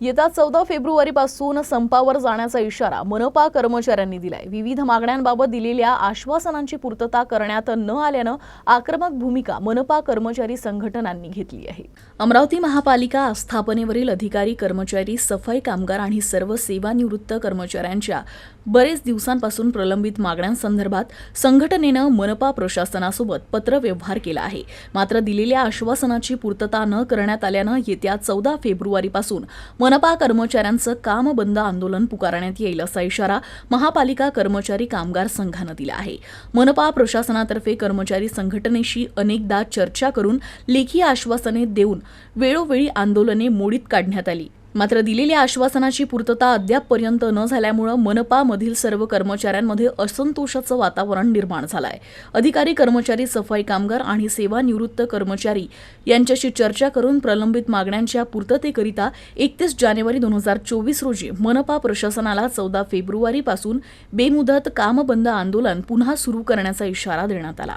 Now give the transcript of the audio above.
येत्या 14 फेब्रुवारीपासून संपावर जाण्याचा इशारा मनपा कर्मचाऱ्यांनी दिलाय। विविध मागण्यांबाबत दिलेल्या आश्वासनांची पूर्तता करण्यात न आल्यानं आक्रमक भूमिका मनपा कर्मचारी संघटनांनी घेतली आहे। अमरावती महापालिका आस्थापनेवरील अधिकारी, कर्मचारी, सफाई कामगार आणि सर्व सेवानिवृत्त कर्मचाऱ्यांच्या बरेच दिवसांपासून प्रलंबित मागण्यांसंदर्भात संघटनेनं मनपा प्रशासनासोबत पत्रव्यवहार केला आहे। मात्र दिलेल्या आश्वासनाची पूर्तता न करण्यात आल्यानं येत्या 14 फेब्रुवारीपासून मनपा कर्मचाऱ्यांचं काम बंद आंदोलन पुकारण्यात येईल असा इशारा महापालिका कर्मचारी कामगार संघानं दिला आहे। मनपा प्रशासनातर्फे कर्मचारी संघटनेशी अनेकदा चर्चा करून लेखी आश्वासने देऊन वेळोवेळी आंदोलने मोडीत काढण्यात आली। मात्र दिलेल्या आश्वासनाची पूर्तता अद्यापपर्यंत न झाल्यामुळे मनपामधील सर्व कर्मचाऱ्यांमध्ये असंतोषाचं वातावरण निर्माण झालंय। अधिकारी, कर्मचारी, सफाई कामगार आणि सेवानिवृत्त कर्मचारी यांच्याशी चर्चा करून प्रलंबित मागण्यांच्या पूर्ततेकरिता 31 जानेवारी 2024 रोजी मनपा प्रशासनाला 14 फेब्रुवारीपासून बेमुदत कामबंद आंदोलन पुन्हा सुरू करण्याचा इशारा देण्यात आला।